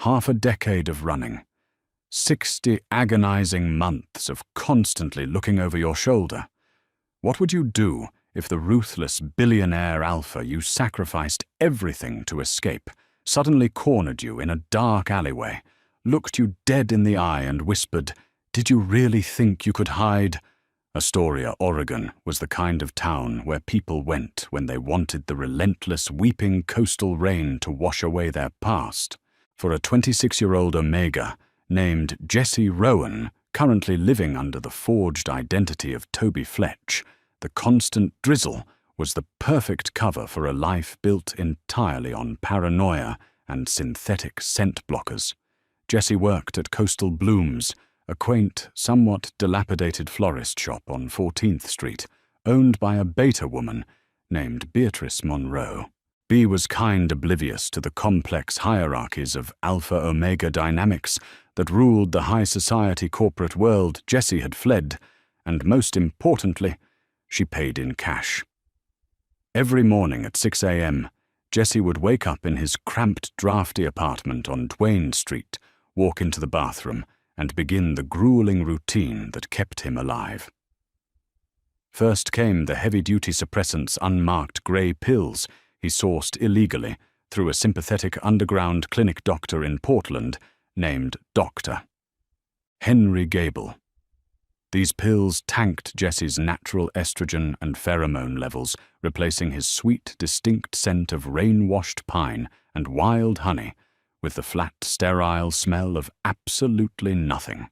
half a decade of running, 60 agonizing months of constantly looking over your shoulder. What would you do if the ruthless billionaire alpha you sacrificed everything to escape suddenly cornered you in a dark alleyway, looked you dead in the eye and whispered, "Did you really think you could hide?" Astoria, Oregon was the kind of town where people went when they wanted the relentless weeping coastal rain to wash away their past. For a 26-year-old Omega named Jesse Rowan, currently living under the forged identity of Toby Fletch, the constant drizzle was the perfect cover for a life built entirely on paranoia and synthetic scent blockers. Jesse worked at Coastal Blooms, a quaint, somewhat dilapidated florist shop on 14th Street, owned by a beta woman named Beatrice Monroe. Bea was kind oblivious to the complex hierarchies of alpha-omega dynamics that ruled the high society corporate world Jesse had fled, and most importantly, she paid in cash. Every morning at 6 a.m., Jesse would wake up in his cramped, drafty apartment on Duane Street, walk into the bathroom, and begin the grueling routine that kept him alive. First came the heavy-duty suppressants unmarked grey pills he sourced illegally through a sympathetic underground clinic doctor in Portland named Dr. Henry Gable. These pills tanked Jesse's natural estrogen and pheromone levels, replacing his sweet, distinct scent of rain-washed pine and wild honey with the flat, sterile smell of absolutely nothing.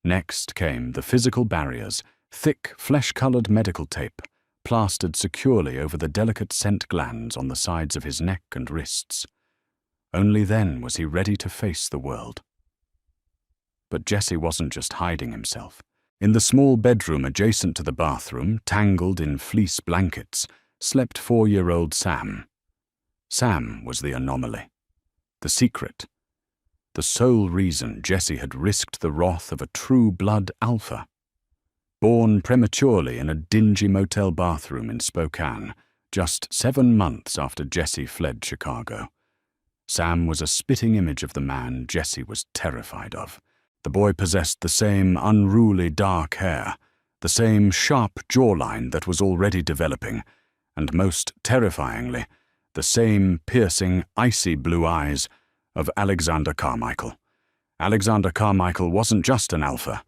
Next came the physical barriers, thick, flesh-colored medical tape, plastered securely over the delicate scent glands on the sides of his neck and wrists. Only then was he ready to face the world. But Jesse wasn't just hiding himself. In the small bedroom adjacent to the bathroom, tangled in fleece blankets, slept 4-year-old Sam. Sam was the anomaly, the secret, the sole reason Jesse had risked the wrath of a true-blood alpha. Born prematurely in a dingy motel bathroom in Spokane, just 7 months after Jesse fled Chicago, Sam was a spitting image of the man Jesse was terrified of. The boy possessed the same unruly dark hair, the same sharp jawline that was already developing, and most terrifyingly, the same piercing, icy blue eyes of Alexander Carmichael. Alexander Carmichael wasn't just an alpha.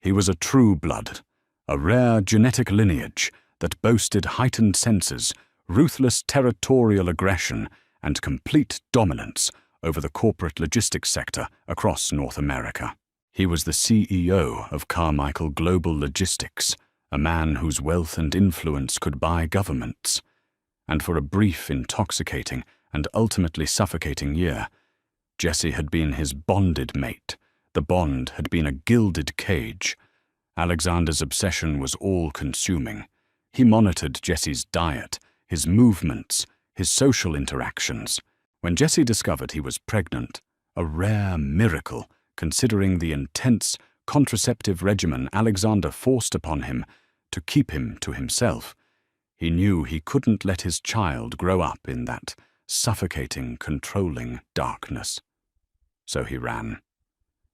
He was a true blood, a rare genetic lineage that boasted heightened senses, ruthless territorial aggression, and complete dominance over the corporate logistics sector across North America. He was the CEO of Carmichael Global Logistics, a man whose wealth and influence could buy governments. And for a brief, intoxicating, and ultimately suffocating year, Jesse had been his bonded mate. The bond had been a gilded cage. Alexander's obsession was all-consuming. He monitored Jesse's diet, his movements, his social interactions. When Jesse discovered he was pregnant, a rare miracle, considering the intense contraceptive regimen Alexander forced upon him to keep him to himself, he knew he couldn't let his child grow up in that suffocating, controlling darkness. So he ran.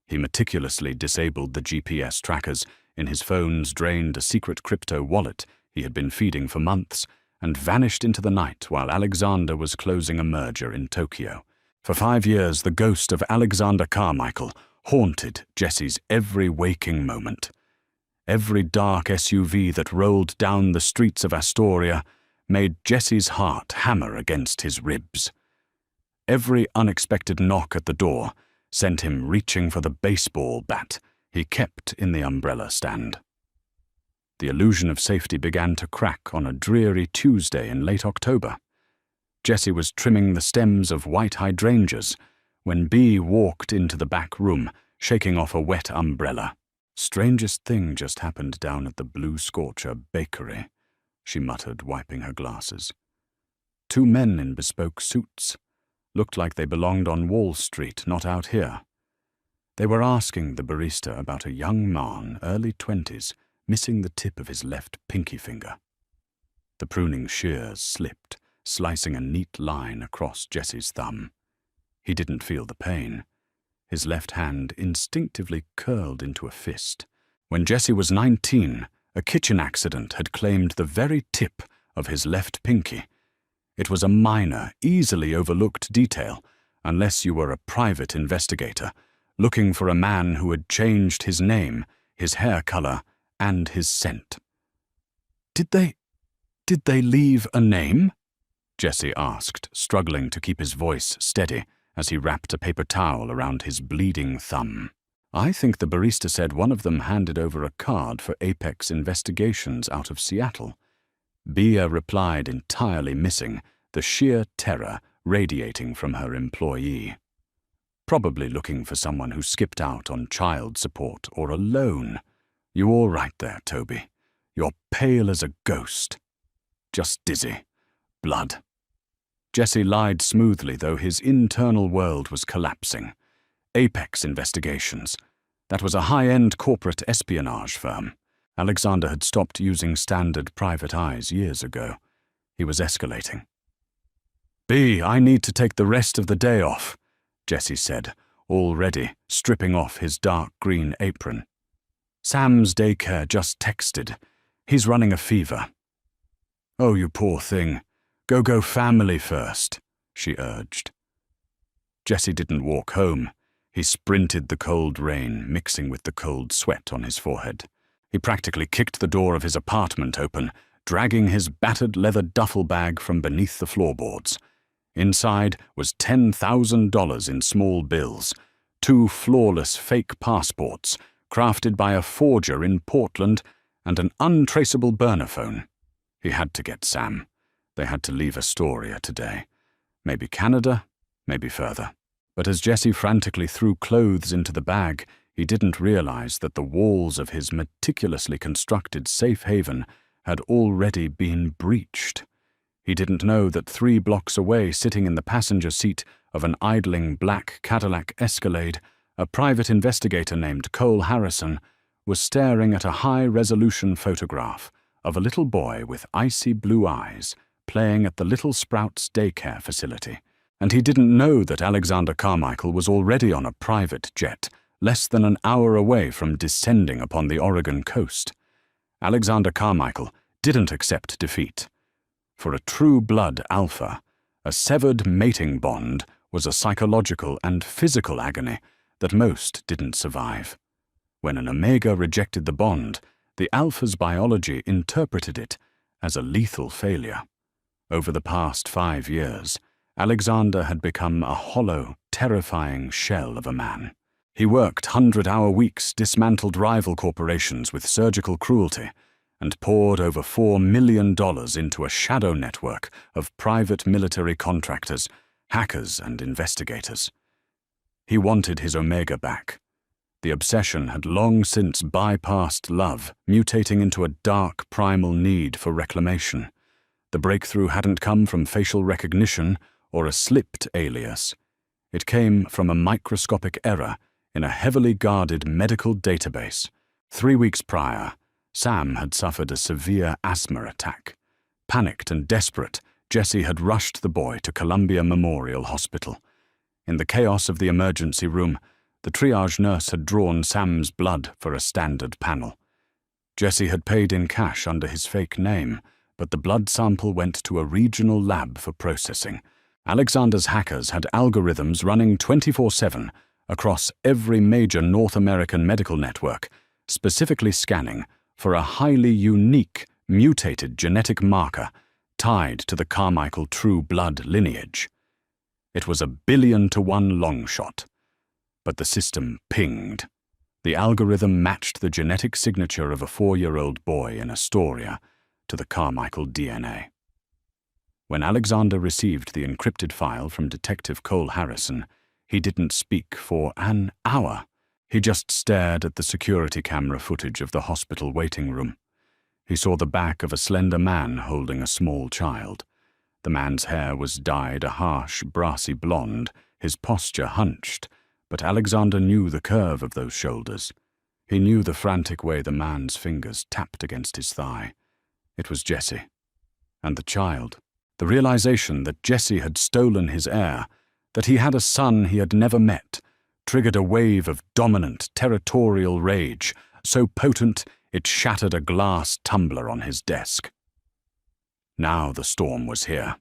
He meticulously disabled the GPS trackers in his phone's drained a secret crypto wallet he had been feeding for months, and vanished into the night while Alexander was closing a merger in Tokyo. For 5 years, the ghost of Alexander Carmichael haunted Jesse's every waking moment. Every dark SUV that rolled down the streets of Astoria made Jesse's heart hammer against his ribs. Every unexpected knock at the door sent him reaching for the baseball bat he kept in the umbrella stand. The illusion of safety began to crack on a dreary Tuesday in late October. Jesse was trimming the stems of white hydrangeas when Bea walked into the back room, shaking off a wet umbrella. "Strangest thing just happened down at the Blue Scorcher Bakery," she muttered, wiping her glasses. 2 men in bespoke suits. Looked like they belonged on Wall Street, not out here. They were asking the barista about a young man, early 20s, missing the tip of his left pinky finger. The pruning shears slipped, slicing a neat line across Jesse's thumb. He didn't feel the pain. His left hand instinctively curled into a fist. When Jesse was 19, a kitchen accident had claimed the very tip of his left pinky. It was a minor, easily overlooked detail, unless you were a private investigator, looking for a man who had changed his name, his hair color, and his scent. Did they leave a name? Jesse asked, struggling to keep his voice steady as he wrapped a paper towel around his bleeding thumb. I think the barista said one of them handed over a card for Apex Investigations out of Seattle. Bea replied, entirely missing the sheer terror radiating from her employee. Probably looking for someone who skipped out on child support or a loan. You all right there, Toby? You're pale as a ghost. Just dizzy. Blood. Jesse lied smoothly, though his internal world was collapsing. Apex Investigations. That was a high-end corporate espionage firm. Alexander had stopped using standard private eyes years ago. He was escalating. "B, I need to take the rest of the day off," Jesse said, already stripping off his dark green apron. "Sam's daycare just texted. He's running a fever." "Oh, you poor thing. Go family first," she urged. Jesse didn't walk home. He sprinted the cold rain, mixing with the cold sweat on his forehead. He practically kicked the door of his apartment open, dragging his battered leather duffel bag from beneath the floorboards. Inside was $10,000 in small bills, 2 flawless fake passports, crafted by a forger in Portland, and an untraceable burner phone. He had to get Sam. They had to leave Astoria today. Maybe Canada, maybe further. But as Jesse frantically threw clothes into the bag, he didn't realize that the walls of his meticulously constructed safe haven had already been breached. He didn't know that 3 blocks away, sitting in the passenger seat of an idling black Cadillac Escalade, a private investigator named Cole Harrison was staring at a high-resolution photograph of a little boy with icy blue eyes playing at the Little Sprouts daycare facility. And he didn't know that Alexander Carmichael was already on a private jet, less than an hour away from descending upon the Oregon coast. Alexander Carmichael didn't accept defeat. For a true-blood alpha, a severed mating bond was a psychological and physical agony that most didn't survive. When an omega rejected the bond, the alpha's biology interpreted it as a lethal failure. Over the past 5 years, Alexander had become a hollow, terrifying shell of a man. He worked 100-hour weeks, dismantled rival corporations with surgical cruelty, and poured over $4 million into a shadow network of private military contractors, hackers, and investigators. He wanted his Omega back. The obsession had long since bypassed love, mutating into a dark primal need for reclamation. The breakthrough hadn't come from facial recognition or a slipped alias. It came from a microscopic error in a heavily guarded medical database. 3 weeks prior, Sam had suffered a severe asthma attack. Panicked and desperate, Jesse had rushed the boy to Columbia Memorial Hospital. In the chaos of the emergency room, the triage nurse had drawn Sam's blood for a standard panel. Jesse had paid in cash under his fake name, but the blood sample went to a regional lab for processing. Alexander's hackers had algorithms running 24/7 across every major North American medical network, specifically scanning for a highly unique, mutated genetic marker tied to the Carmichael true blood lineage. It was a 1,000,000,000-to-1 long shot. But the system pinged. The algorithm matched the genetic signature of a 4-year-old boy in Astoria to the Carmichael DNA. When Alexander received the encrypted file from Detective Cole Harrison, he didn't speak for an hour. He just stared at the security camera footage of the hospital waiting room. He saw the back of a slender man holding a small child. The man's hair was dyed a harsh, brassy blonde, his posture hunched, but Alexander knew the curve of those shoulders. He knew the frantic way the man's fingers tapped against his thigh. It was Jesse. And the child. The realization that Jesse had stolen his heir, That he had a son he had never met triggered a wave of dominant, territorial rage, so potent it shattered a glass tumbler on his desk. Now the storm was here.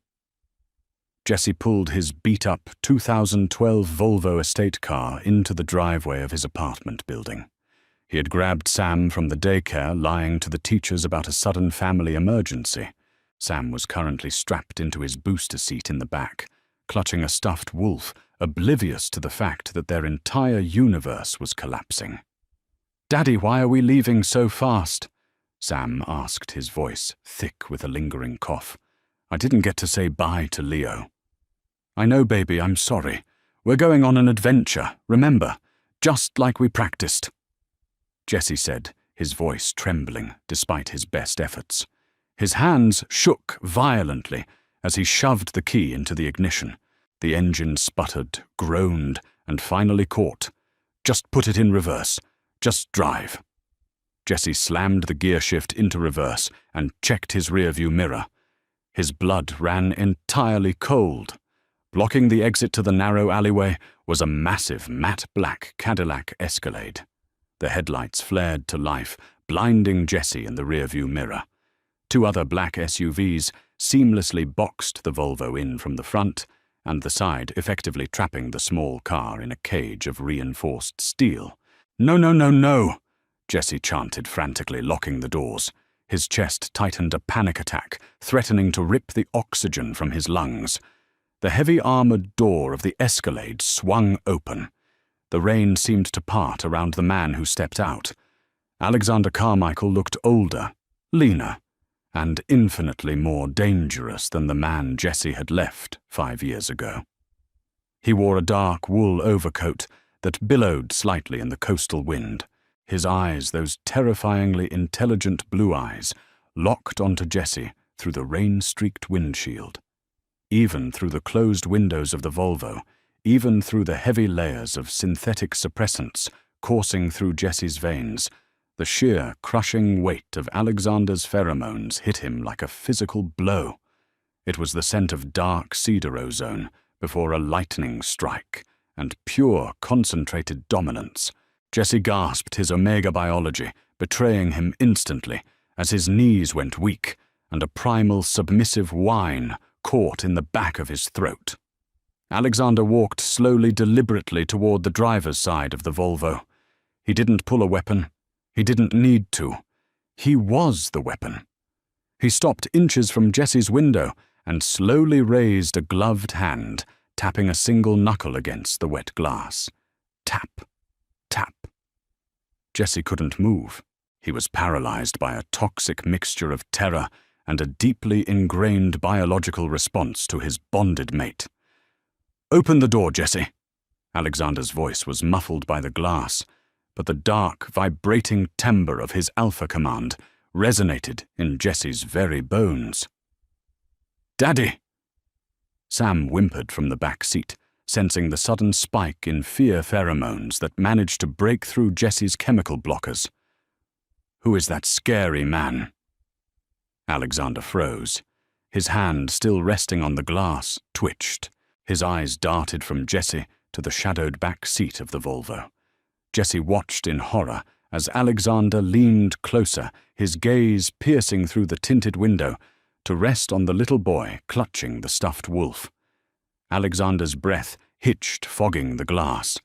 Jesse pulled his beat-up 2012 Volvo estate car into the driveway of his apartment building. He had grabbed Sam from the daycare, lying to the teachers about a sudden family emergency. Sam was currently strapped into his booster seat in the back, clutching a stuffed wolf, oblivious to the fact that their entire universe was collapsing. "Daddy, why are we leaving so fast?" Sam asked, his voice thick with a lingering cough. "I didn't get to say bye to Leo." "I know, baby, I'm sorry. We're going on an adventure, remember, just like we practiced," Jesse said, his voice trembling despite his best efforts. His hands shook violently as he shoved the key into the ignition. The engine sputtered, groaned, and finally caught. "Just put it in reverse. Just drive." Jesse slammed the gear shift into reverse and checked his rearview mirror. His blood ran entirely cold. Blocking the exit to the narrow alleyway was a massive matte black Cadillac Escalade. The headlights flared to life, blinding Jesse in the rearview mirror. Two other black SUVs seamlessly boxed the Volvo in from the front and the side, effectively trapping the small car in a cage of reinforced steel. "No, no, no, no!" Jesse chanted frantically, locking the doors. His chest tightened a panic attack, threatening to rip the oxygen from his lungs. The heavy armored door of the Escalade swung open. The rain seemed to part around the man who stepped out. Alexander Carmichael looked older, leaner, and infinitely more dangerous than the man Jesse had left 5 years ago. He wore a dark wool overcoat that billowed slightly in the coastal wind. His eyes, those terrifyingly intelligent blue eyes, locked onto Jesse through the rain-streaked windshield. Even through the closed windows of the Volvo, even through the heavy layers of synthetic suppressants coursing through Jesse's veins, the sheer, crushing weight of Alexander's pheromones hit him like a physical blow. It was the scent of dark cedar ozone before a lightning strike, and pure, concentrated dominance. Jesse gasped his Omega biology, betraying him instantly, as his knees went weak, and a primal submissive whine caught in the back of his throat. Alexander walked slowly, deliberately toward the driver's side of the Volvo. He didn't pull a weapon. He didn't need to. He was the weapon. He stopped inches from Jesse's window and slowly raised a gloved hand, tapping a single knuckle against the wet glass. Tap, tap. Jesse couldn't move. He was paralyzed by a toxic mixture of terror and a deeply ingrained biological response to his bonded mate. "Open the door, Jesse." Alexander's voice was muffled by the glass, but the dark, vibrating timbre of his alpha command resonated in Jesse's very bones. "Daddy!" Sam whimpered from the back seat, sensing the sudden spike in fear pheromones that managed to break through Jesse's chemical blockers. "Who is that scary man?" Alexander froze. His hand, still resting on the glass, twitched. His eyes darted from Jesse to the shadowed back seat of the Volvo. Jesse watched in horror as Alexander leaned closer, his gaze piercing through the tinted window, to rest on the little boy clutching the stuffed wolf. Alexander's breath hitched, fogging the glass.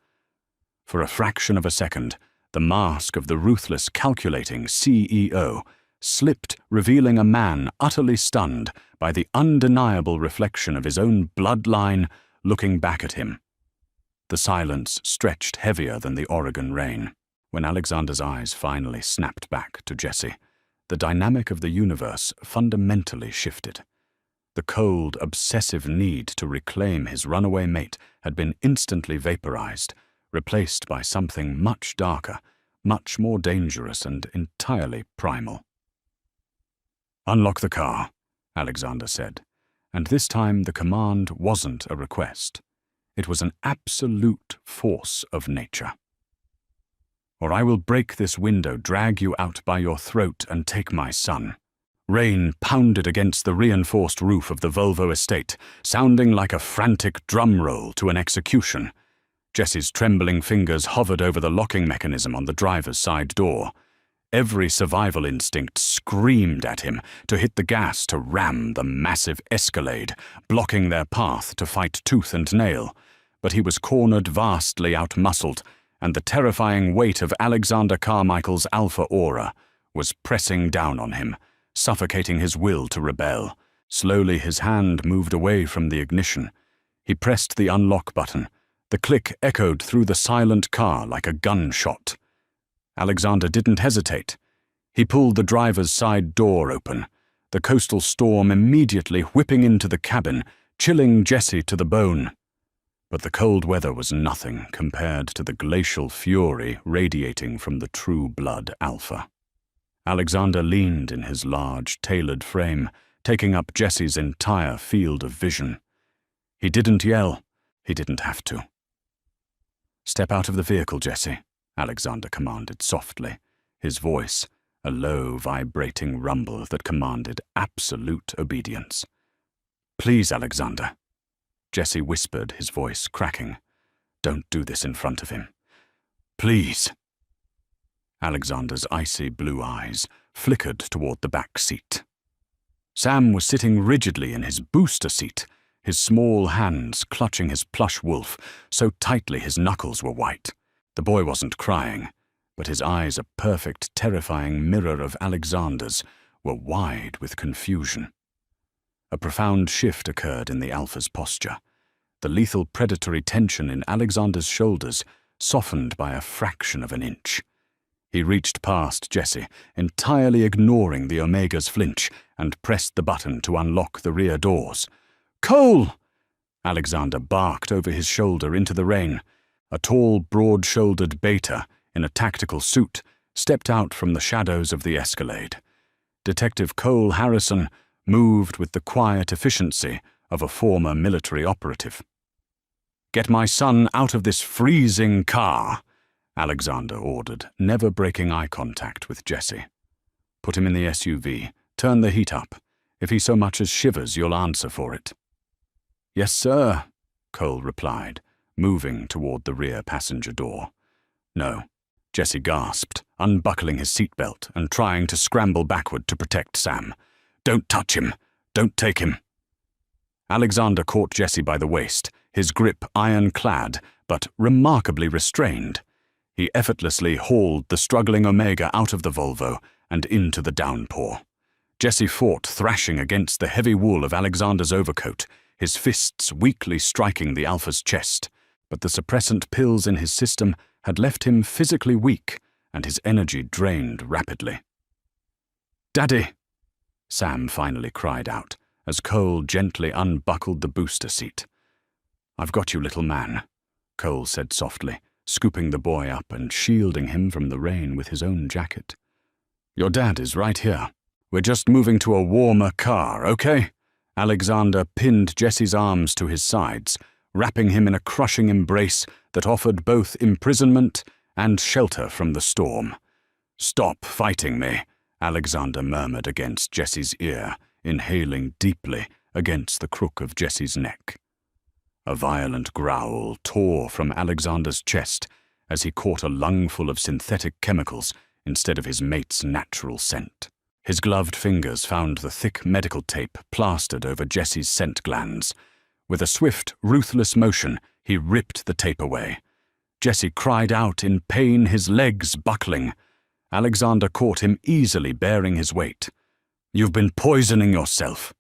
For a fraction of a second, the mask of the ruthless, calculating CEO slipped, revealing a man utterly stunned by the undeniable reflection of his own bloodline looking back at him. The silence stretched heavier than the Oregon rain. When Alexander's eyes finally snapped back to Jesse, the dynamic of the universe fundamentally shifted. The cold, obsessive need to reclaim his runaway mate had been instantly vaporized, replaced by something much darker, much more dangerous, and entirely primal. "Unlock the car," Alexander said, and this time the command wasn't a request. It was an absolute force of nature. "Or I will break this window, drag you out by your throat, and take my son." Rain pounded against the reinforced roof of the Volvo estate, sounding like a frantic drum roll to an execution. Jesse's trembling fingers hovered over the locking mechanism on the driver's side door. Every survival instinct screamed at him to hit the gas to ram the massive Escalade, blocking their path to fight tooth and nail. But he was cornered, vastly outmuscled, and the terrifying weight of Alexander Carmichael's alpha aura was pressing down on him, suffocating his will to rebel. Slowly his hand moved away from the ignition. He pressed the unlock button. The click echoed through the silent car like a gunshot. Alexander didn't hesitate. He pulled the driver's side door open, the coastal storm immediately whipping into the cabin, chilling Jesse to the bone. But the cold weather was nothing compared to the glacial fury radiating from the true blood alpha. Alexander leaned in his large, tailored frame, taking up Jesse's entire field of vision. He didn't yell. He didn't have to. "Step out of the vehicle, Jesse," Alexander commanded softly, his voice a low, vibrating rumble that commanded absolute obedience. "Please, Alexander," Jesse whispered, his voice cracking. "Don't do this in front of him. Please." Alexander's icy blue eyes flickered toward the back seat. Sam was sitting rigidly in his booster seat, his small hands clutching his plush wolf so tightly his knuckles were white. The boy wasn't crying, but his eyes, a perfect, terrifying mirror of Alexander's, were wide with confusion. A profound shift occurred in the alpha's posture. The lethal predatory tension in Alexander's shoulders softened by a fraction of an inch. He reached past Jesse, entirely ignoring the Omega's flinch, and pressed the button to unlock the rear doors. "Cole!" Alexander barked over his shoulder into the rain. A tall, broad-shouldered beta in a tactical suit stepped out from the shadows of the Escalade. Detective Cole Harrison moved with the quiet efficiency of a former military operative. "Get my son out of this freezing car," Alexander ordered, never breaking eye contact with Jesse. "Put him in the SUV. Turn the heat up. If he so much as shivers, you'll answer for it." "Yes, sir," Cole replied, moving toward the rear passenger door. "No," Jesse gasped, unbuckling his seatbelt and trying to scramble backward to protect Sam. "Don't touch him. Don't take him." Alexander caught Jesse by the waist, his grip ironclad, but remarkably restrained. He effortlessly hauled the struggling Omega out of the Volvo and into the downpour. Jesse fought, thrashing against the heavy wool of Alexander's overcoat, his fists weakly striking the Alpha's chest. But the suppressant pills in his system had left him physically weak, and his energy drained rapidly. "Daddy!" Sam finally cried out, as Cole gently unbuckled the booster seat. "I've got you, little man," Cole said softly, scooping the boy up and shielding him from the rain with his own jacket. "Your dad is right here. We're just moving to a warmer car, okay?" Alexander pinned Jesse's arms to his sides, wrapping him in a crushing embrace that offered both imprisonment and shelter from the storm. "Stop fighting me," Alexander murmured against Jesse's ear, inhaling deeply against the crook of Jesse's neck. A violent growl tore from Alexander's chest as he caught a lungful of synthetic chemicals instead of his mate's natural scent. His gloved fingers found the thick medical tape plastered over Jesse's scent glands. With a swift, ruthless motion, he ripped the tape away. Jesse cried out in pain, his legs buckling. Alexander caught him easily bearing his weight. "You've been poisoning yourself."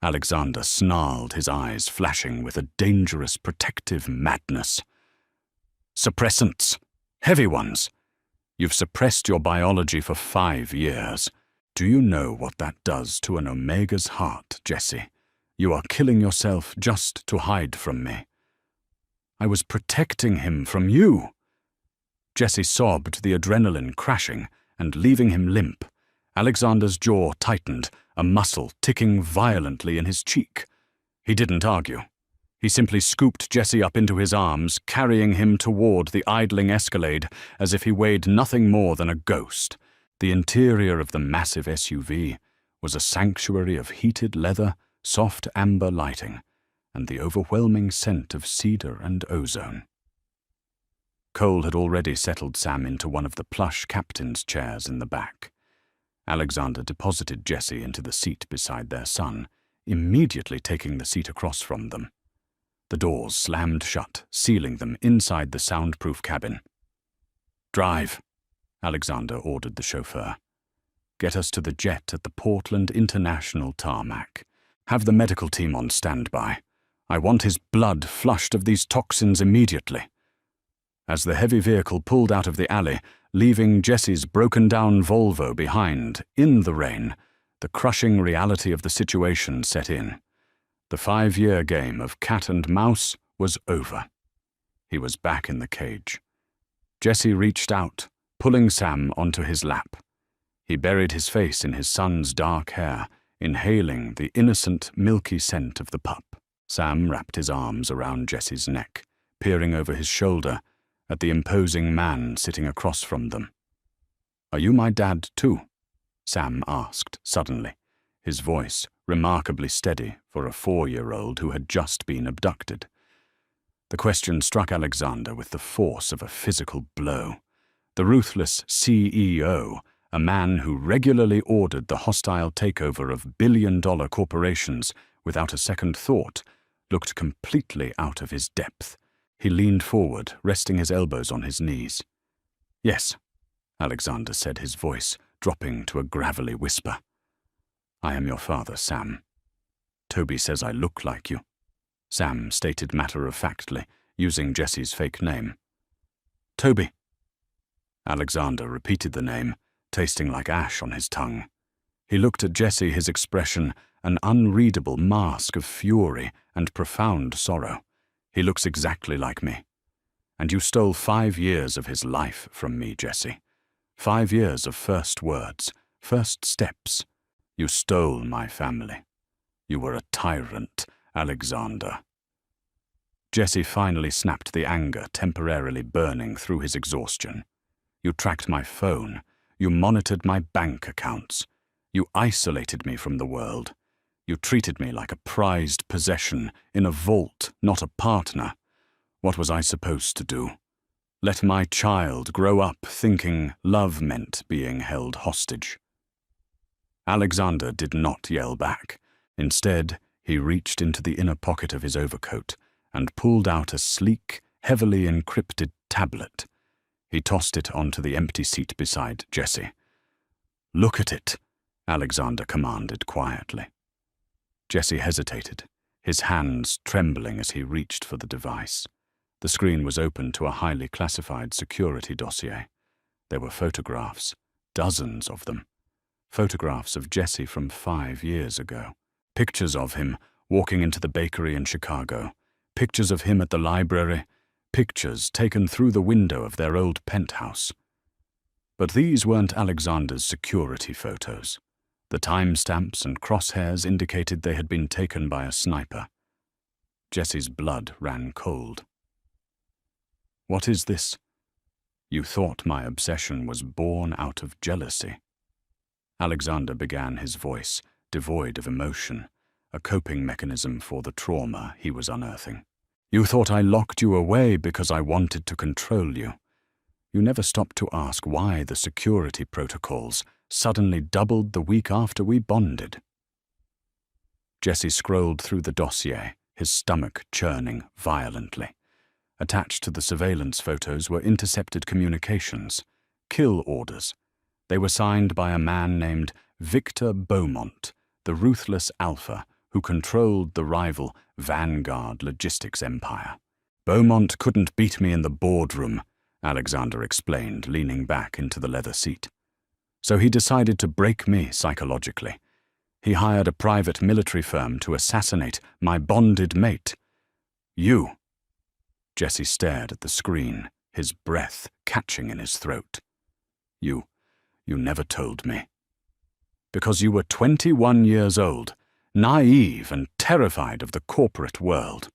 Alexander snarled, his eyes flashing with a dangerous protective madness. "Suppressants. Heavy ones. You've suppressed your biology for 5 years. Do you know what that does to an Omega's heart, Jesse? You are killing yourself just to hide from me." "I was protecting him from you." Jesse sobbed, the adrenaline crashing and leaving him limp. Alexander's jaw tightened, a muscle ticking violently in his cheek. He didn't argue. He simply scooped Jesse up into his arms, carrying him toward the idling Escalade as if he weighed nothing more than a ghost. The interior of the massive SUV was a sanctuary of heated leather, soft amber lighting, and the overwhelming scent of cedar and ozone. Cole had already settled Sam into one of the plush captain's chairs in the back. Alexander deposited Jesse into the seat beside their son, immediately taking the seat across from them. The doors slammed shut, sealing them inside the soundproof cabin. "Drive," Alexander ordered the chauffeur. "Get us to the jet at the Portland International tarmac. Have the medical team on standby. I want his blood flushed of these toxins immediately." As the heavy vehicle pulled out of the alley, leaving Jesse's broken-down Volvo behind, in the rain, the crushing reality of the situation set in. The 5-year game of cat and mouse was over. He was back in the cage. Jesse reached out, pulling Sam onto his lap. He buried his face in his son's dark hair, inhaling the innocent, milky scent of the pup. Sam wrapped his arms around Jesse's neck, peering over his shoulder at the imposing man sitting across from them. "Are you my dad too?" Sam asked suddenly, his voice remarkably steady for a 4-year-old who had just been abducted. The question struck Alexander with the force of a physical blow. The ruthless CEO, a man who regularly ordered the hostile takeover of billion-dollar corporations without a second thought, looked completely out of his depth. He leaned forward, resting his elbows on his knees. "Yes," Alexander said, his voice dropping to a gravelly whisper. "I am your father, Sam. Toby says I look like you," Sam stated matter-of-factly, using Jesse's fake name. "Toby." Alexander repeated the name, tasting like ash on his tongue. He looked at Jesse, his expression an unreadable mask of fury and profound sorrow. "He looks exactly like me. And you stole 5 years of his life from me, Jesse. 5 years of first words, first steps. You stole my family. You were a tyrant, Alexander." Jesse finally snapped the anger temporarily burning through his exhaustion. "You tracked my phone. You monitored my bank accounts. You isolated me from the world. You treated me like a prized possession in a vault, not a partner. What was I supposed to do? Let my child grow up thinking love meant being held hostage?" Alexander did not yell back. Instead, he reached into the inner pocket of his overcoat and pulled out a sleek, heavily encrypted tablet. He tossed it onto the empty seat beside Jesse. "Look at it," Alexander commanded quietly. Jesse hesitated, his hands trembling as he reached for the device. The screen was open to a highly classified security dossier. There were photographs, dozens of them. Photographs of Jesse from 5 years ago. Pictures of him walking into the bakery in Chicago. Pictures of him at the library. Pictures taken through the window of their old penthouse. But these weren't Alexander's security photos. The timestamps and crosshairs indicated they had been taken by a sniper. Jesse's blood ran cold. "What is this? You thought my obsession was born out of jealousy." Alexander began, his voice devoid of emotion, a coping mechanism for the trauma he was unearthing. "You thought I locked you away because I wanted to control you. You never stopped to ask why the security protocols suddenly doubled the week after we bonded." Jesse scrolled through the dossier, his stomach churning violently. Attached to the surveillance photos were intercepted communications, kill orders. They were signed by a man named Victor Beaumont, the ruthless alpha who controlled the rival Vanguard logistics empire. "Beaumont couldn't beat me in the boardroom," Alexander explained, leaning back into the leather seat. "So he decided to break me psychologically. He hired a private military firm to assassinate my bonded mate. You." Jesse stared at the screen, his breath catching in his throat. You never told me. Because you were 21 years old, naive and terrified of the corporate world."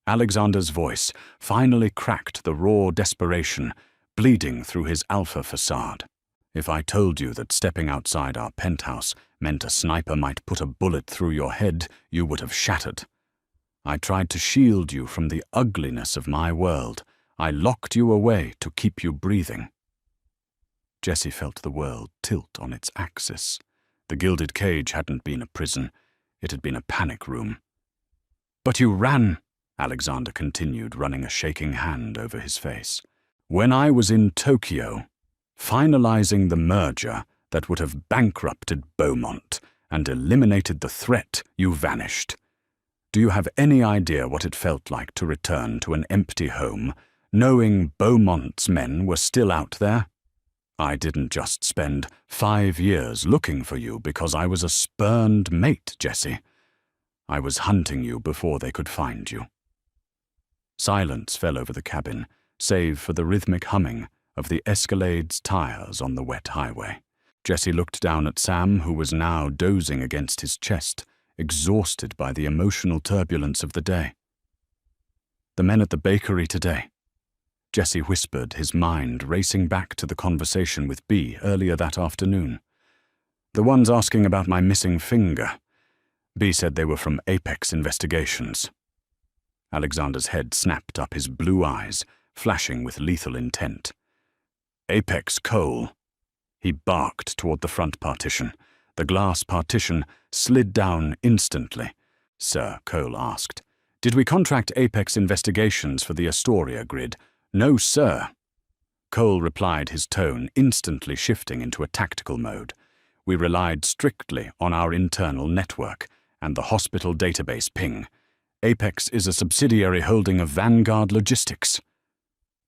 Alexander's voice finally cracked the raw desperation bleeding through his alpha facade. If I told you that stepping outside our penthouse meant a sniper might put a bullet through your head, you would have shattered. I tried to shield you from the ugliness of my world. I locked you away to keep you breathing. Jessie felt the world tilt on its axis. The gilded cage hadn't been a prison. It had been a panic room. But you ran, Alexander continued, running a shaking hand over his face. When I was in Tokyo, finalizing the merger that would have bankrupted Beaumont and eliminated the threat, you vanished. Do you have any idea what it felt like to return to an empty home, knowing Beaumont's men were still out there? I didn't just spend 5 years looking for you because I was a spurned mate, Jessie. I was hunting you before they could find you. Silence fell over the cabin, save for the rhythmic humming of the Escalade's tires on the wet highway. Jessie looked down at Sam, who was now dozing against his chest, exhausted by the emotional turbulence of the day. The men at the bakery today, Jessie whispered, his mind racing back to the conversation with B earlier that afternoon. The ones asking about my missing finger. B said they were from Apex Investigations. Alexander's head snapped up, his blue eyes flashing with lethal intent. Apex Cole. He barked toward the front partition. The glass partition slid down instantly. Sir, Cole asked, did we contract Apex Investigations for the Astoria grid? No, sir. Cole replied, his tone instantly shifting into a tactical mode. We relied strictly on our internal network and the hospital database ping. Apex is a subsidiary holding of Vanguard Logistics.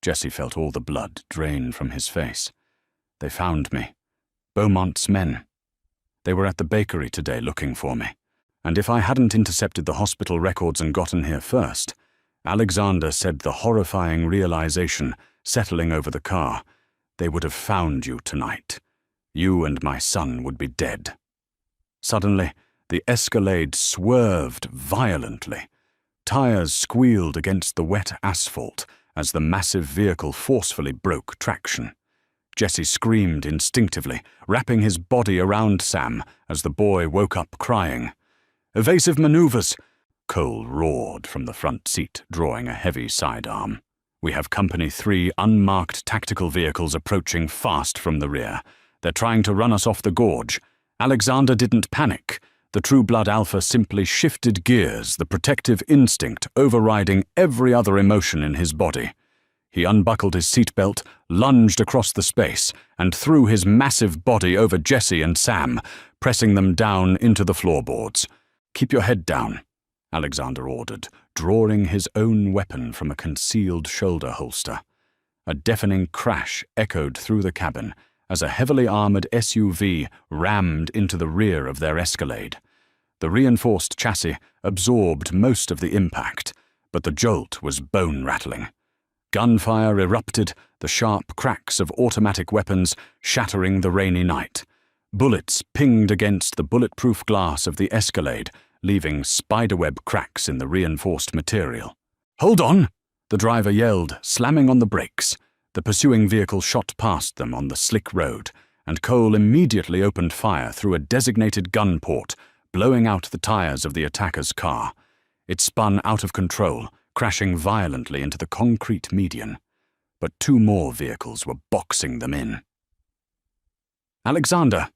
Jessie felt all the blood drain from his face. They found me. Beaumont's men. They were at the bakery today looking for me. And if I hadn't intercepted the hospital records and gotten here first, Alexander said, the horrifying realization settling over the car, they would have found you tonight. You and my son would be dead. Suddenly, the Escalade swerved violently. Tires squealed against the wet asphalt as the massive vehicle forcefully broke traction. Jessie screamed instinctively, wrapping his body around Sam as the boy woke up crying. Evasive maneuvers! Cole roared from the front seat, drawing a heavy sidearm. We have Company 3 unmarked tactical vehicles approaching fast from the rear. They're trying to run us off the gorge. Alexander didn't panic. The True Blood Alpha simply shifted gears, the protective instinct overriding every other emotion in his body. He unbuckled his seatbelt, lunged across the space, and threw his massive body over Jessie and Sam, pressing them down into the floorboards. Keep your head down, Alexander ordered, drawing his own weapon from a concealed shoulder holster. A deafening crash echoed through the cabin as a heavily armored SUV rammed into the rear of their Escalade. The reinforced chassis absorbed most of the impact, but the jolt was bone-rattling. Gunfire erupted, the sharp cracks of automatic weapons shattering the rainy night. Bullets pinged against the bulletproof glass of the Escalade, leaving spiderweb cracks in the reinforced material. Hold on! The driver yelled, slamming on the brakes. The pursuing vehicle shot past them on the slick road, and Cole immediately opened fire through a designated gun port, blowing out the tires of the attacker's car. It spun out of control, crashing violently into the concrete median. But 2 more vehicles were boxing them in. Alexander!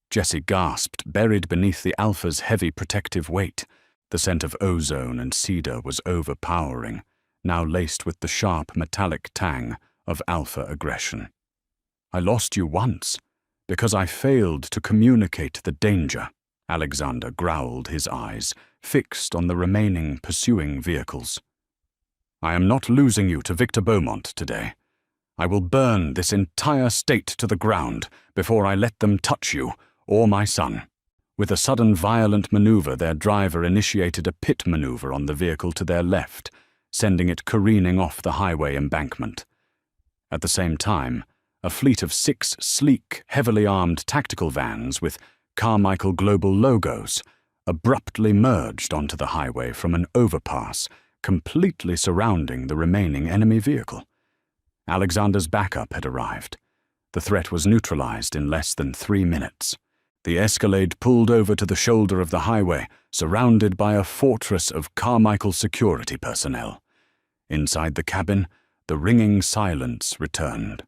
Jessie gasped, buried beneath the Alpha's heavy protective weight. The scent of ozone and cedar was overpowering, now laced with the sharp metallic tang of Alpha aggression. I lost you once, because I failed to communicate the danger. Alexander growled, his eyes fixed on the remaining pursuing vehicles. I am not losing you to Victor Beaumont today. I will burn this entire state to the ground before I let them touch you or my son. With a sudden violent maneuver, their driver initiated a pit maneuver on the vehicle to their left, sending it careening off the highway embankment. At the same time, a fleet of 6 sleek, heavily armed tactical vans with Carmichael Global logos abruptly merged onto the highway from an overpass, completely surrounding the remaining enemy vehicle. Alexander's backup had arrived. The threat was neutralized in less than 3 minutes. The Escalade pulled over to the shoulder of the highway, surrounded by a fortress of Carmichael security personnel. Inside the cabin, the ringing silence returned.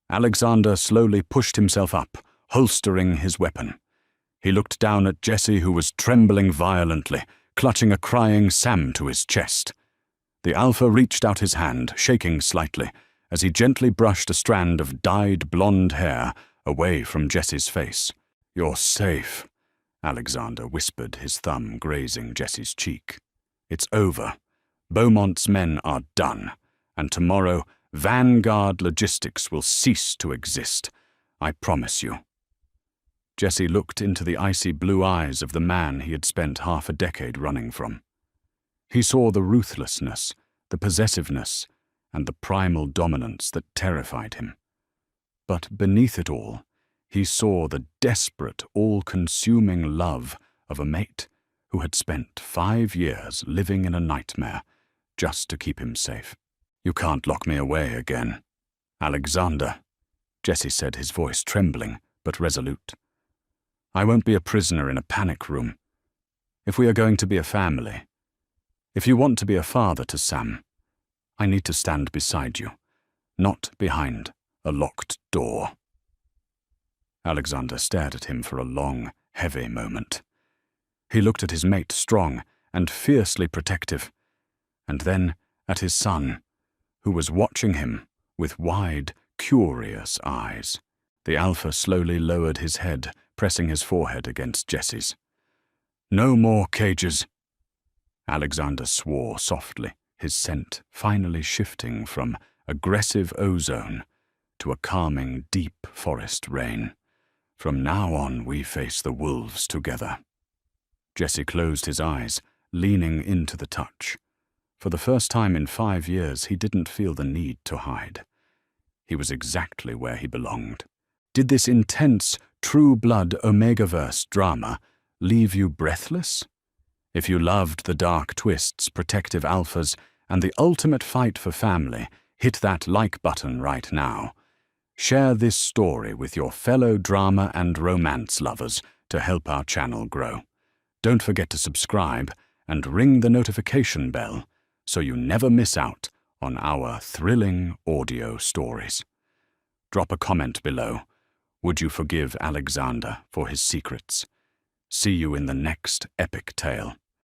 Alexander slowly pushed himself up, holstering his weapon. He looked down at Jesse, who was trembling violently, clutching a crying Sam to his chest. The Alpha reached out his hand, shaking slightly, as he gently brushed a strand of dyed blonde hair away from Jesse's face. "You're safe," Alexander whispered, his thumb grazing Jesse's cheek. "It's over. Beaumont's men are done, and tomorrow Vanguard Logistics will cease to exist. I promise you." Jesse looked into the icy blue eyes of the man he had spent half a decade running from. He saw the ruthlessness, the possessiveness, and the primal dominance that terrified him. But beneath it all, he saw the desperate, all-consuming love of a mate who had spent 5 years living in a nightmare just to keep him safe. "You can't lock me away again, Alexander," Jesse said, his voice trembling but resolute. "I won't be a prisoner in a panic room. If we are going to be a family, if you want to be a father to Sam, I need to stand beside you, not behind a locked door." Alexander stared at him for a long, heavy moment. He looked at his mate, strong and fiercely protective, and then at his son, who was watching him with wide, curious eyes. The Alpha slowly lowered his head, pressing his forehead against Jesse's. "No more cages." Alexander swore softly, his scent finally shifting from aggressive ozone to a calming, deep forest rain. "From now on, we face the wolves together." Jesse closed his eyes, leaning into the touch. For the first time in 5 years, he didn't feel the need to hide. He was exactly where he belonged. Did this intense, true-blood Omegaverse drama leave you breathless? If you loved the dark twists, protective alphas, and the ultimate fight for family, hit that like button right now. Share this story with your fellow drama and romance lovers to help our channel grow. Don't forget to subscribe and ring the notification bell so you never miss out on our thrilling audio stories. Drop a comment below. Would you forgive Alexander for his secrets? See you in the next epic tale.